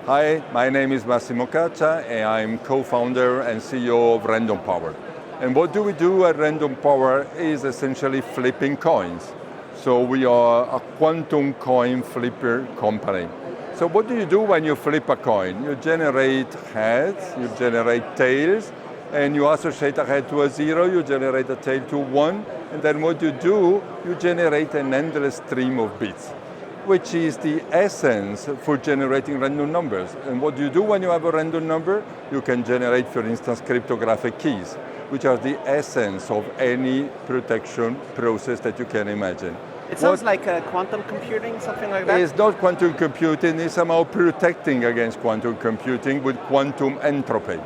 Hi, my name is Massimo Caccia, and I'm co-founder and CEO of Random Power. And what do we do at Random Power is essentially flipping coins. So we are a quantum coin flipper company. So what do you do when you flip a coin? You generate heads, you generate tails, and you associate a head to a 0, you generate a tail to 1, and then what you do, you generate an endless stream of bits, which is the essence for generating random numbers. And what you do when you have a random number, you can generate, for instance, cryptographic keys, which are the essence of any protection process that you can imagine. It sounds like quantum computing, something like that? It's not quantum computing, it's somehow protecting against quantum computing with quantum entropy.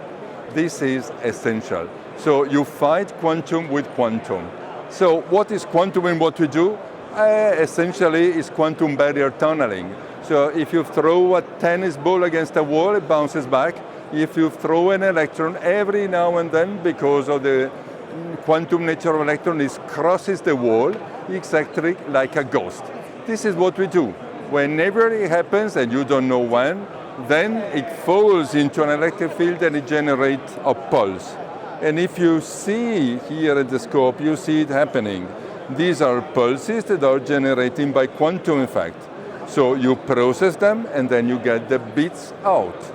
This is essential. So you fight quantum with quantum. So what is quantum and what we do? Essentially is quantum barrier tunneling. So if you throw a tennis ball against a wall, it bounces back. If you throw an electron, every now and then, because of the quantum nature of electron, it crosses the wall exactly like a ghost. This is what we do. Whenever it happens, and you don't know when, then it falls into an electric field and it generates a pulse. And if you see here at the scope, you see it happening. These are pulses that are generated by quantum effect. So you process them and then you get the bits out.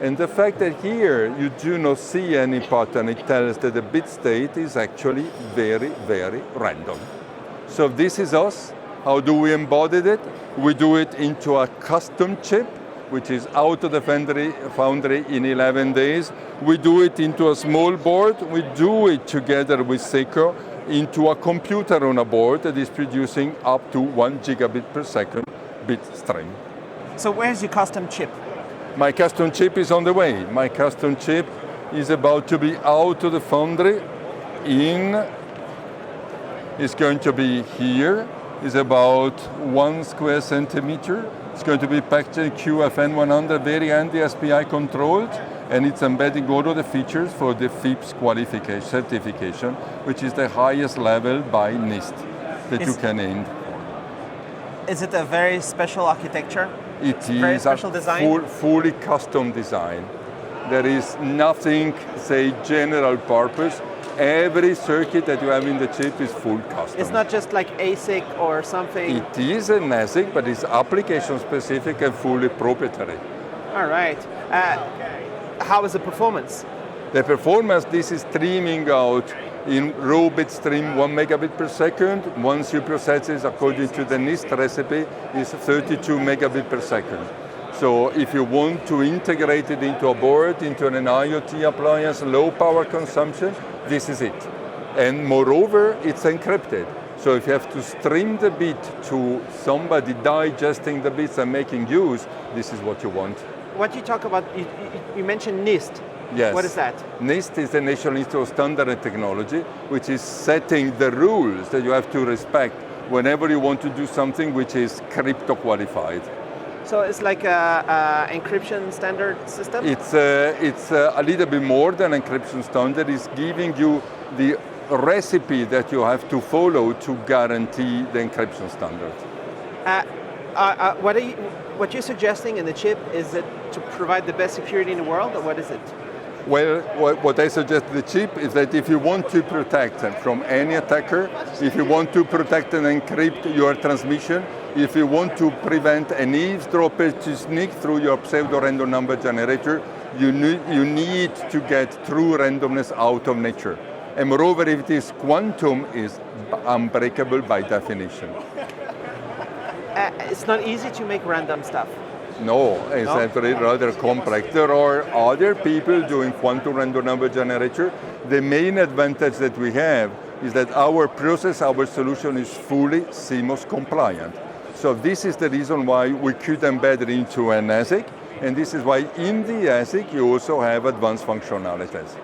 And the fact that here you do not see any pattern, it tells that the bit state is actually very, very random. So this is us. How do we embody it? We do it into a custom chip, which is out of the foundry in 11 days. We do it into a small board. We do it together with Seco into a computer on a board that is producing up to 1 gigabit per second bit stream. So where's your custom chip? My custom chip is on the way. My custom chip is about to be out of the foundry it's going to be here. It's about 1 square centimeter. It's going to be packaged in QFN100, very handy SPI controlled, and it's embedding all of the features for the FIPS qualification certification, which is the highest level by NIST that you can aim for. Is it a very special architecture? It is very special design? Fully custom design. There is nothing, say, general purpose. Every circuit that you have in the chip is full custom. It's not just like ASIC or something? It is an ASIC, but it's application specific and fully proprietary. All right. How is the performance? The performance, this is streaming out in raw bit stream 1 megabit per second. Once you process it according to the NIST recipe, is 32 megabit per second. So if you want to integrate it into a board, into an IoT appliance, low power consumption, this is it. And moreover, it's encrypted. So if you have to stream the bit to somebody digesting the bits and making use, this is what you want. What you talk about, you mentioned NIST. Yes. What is that? NIST is the National Institute of Standard and Technology, which is setting the rules that you have to respect whenever you want to do something which is crypto qualified. So it's like a encryption standard system? It's a little bit more than encryption standard. It's giving you the recipe that you have to follow to guarantee the encryption standard. What you're suggesting in the chip, is it to provide the best security in the world, or what is it? Well, what I suggest the chip is that if you want to protect from any attacker, if you want to protect and encrypt your transmission, if you want to prevent an eavesdropper to sneak through your pseudo-random number generator, you need to get true randomness out of nature. And moreover, if it is quantum, is unbreakable by definition. It's not easy to make random stuff. No, it's actually rather complex. There are other people doing quantum random number generator. The main advantage that we have is that our process, our solution is fully CMOS compliant. So this is the reason why we could embed it into an ASIC, and this is why in the ASIC you also have advanced functionalities.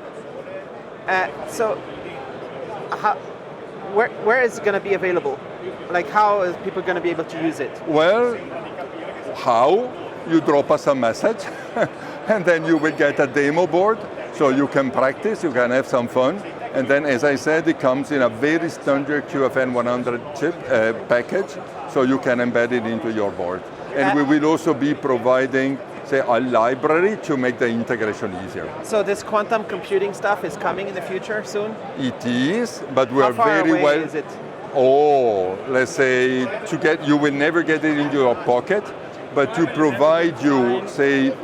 So where is it going to be available? Like how is people going to be able to use it? Well, how? You drop us a message and then you will get a demo board so you can practice, you can have some fun. And then, as I said, it comes in a very standard QFN100 chip package, so you can embed it into your board. And we will also be providing say, a library to make the integration easier. So this quantum computing stuff is coming in the future soon? It is, but we How are far very away well. is it? Oh, let's say you will never get it into your pocket, but to provide you, say,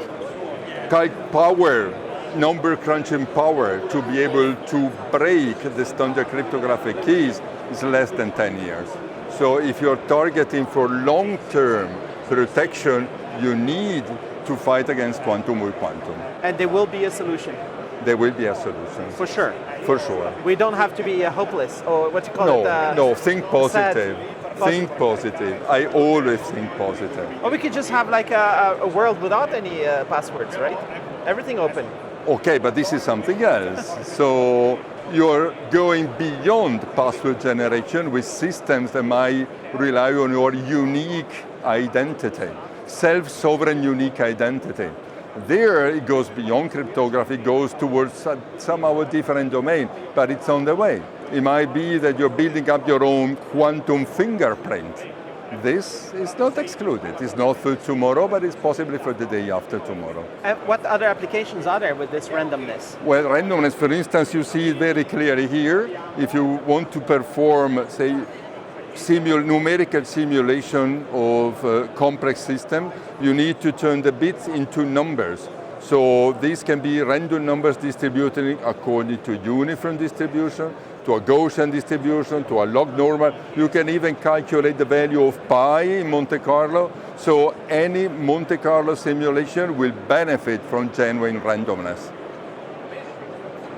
power, number crunching power to be able to break the standard cryptographic keys is less than 10 years. So if you're targeting for long-term protection, you need to fight against quantum with quantum. And there will be a solution. There will be a solution. For sure. For sure. We don't have to be hopeless, or what you call it? No, think positive. Sad. Think positive. I always think positive. Or we could just have like a world without any passwords, right? Everything open. Okay, but this is something else. So you're going beyond password generation with systems that might rely on your unique identity, self-sovereign unique identity. There it goes beyond cryptography, goes towards somehow a different domain, but it's on the way. It might be that you're building up your own quantum fingerprint. This is not excluded. It's not for tomorrow, but it's possibly for the day after tomorrow. And what other applications are there with this randomness? Well, randomness, for instance, you see it very clearly here. If you want to perform, say, numerical simulation of a complex system, you need to turn the bits into numbers. So these can be random numbers distributed according to uniform distribution, to a Gaussian distribution, to a log normal. You can even calculate the value of pi in Monte Carlo. So any Monte Carlo simulation will benefit from genuine randomness.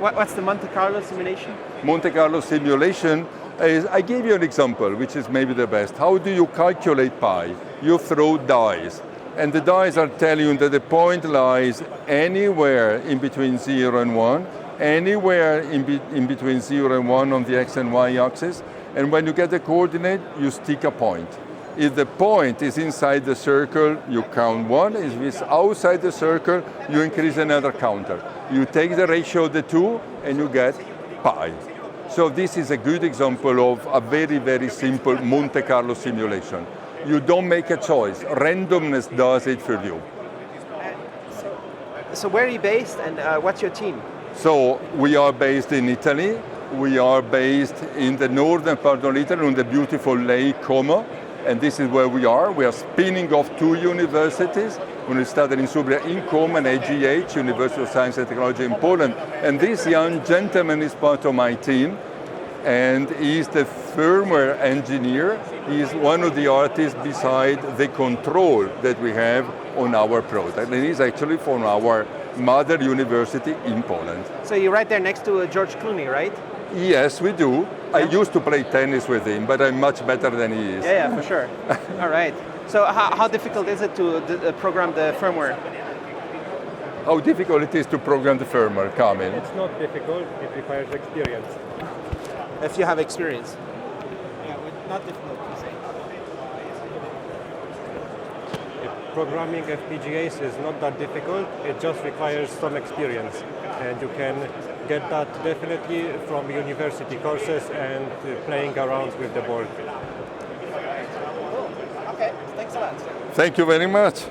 What's the Monte Carlo simulation? Monte Carlo simulation is, I gave you an example, which is maybe the best. How do you calculate pi? You throw dice. And the dice are telling you that the point lies anywhere in between 0 and 1, anywhere in between 0 and 1 on the x and y axis, and when you get the coordinate, you stick a point. If the point is inside the circle, you count 1. If it's outside the circle, you increase another counter. You take the ratio of the two, and you get pi. So this is a good example of a very, very simple Monte Carlo simulation. You don't make a choice. Randomness does it for you. So where are you based, and what's your team? So we are based in Italy. We are based in the northern part of Italy on the beautiful Lake Como. And this is where we are. We are spinning off two universities. We started in Subria in Como and AGH, University of Science and Technology in Poland. And this young gentleman is part of my team. And he's the firmware engineer. He's one of the artists beside the control that we have on our product. And he's actually from our mother university in Poland. So you're right there next to George Clooney, right? Yes, we do. Yeah. I used to play tennis with him, but I'm much better than he is. Yeah, for sure. All right. So how difficult is it to program the firmware? How difficult it is to program the firmware, Kamil? It's not difficult, it requires experience. If you have experience. Yeah, not difficult, you say. Programming FPGAs is not that difficult, it just requires some experience. And you can get that definitely from university courses and playing around with the board. Okay, thanks a lot. Thank you very much.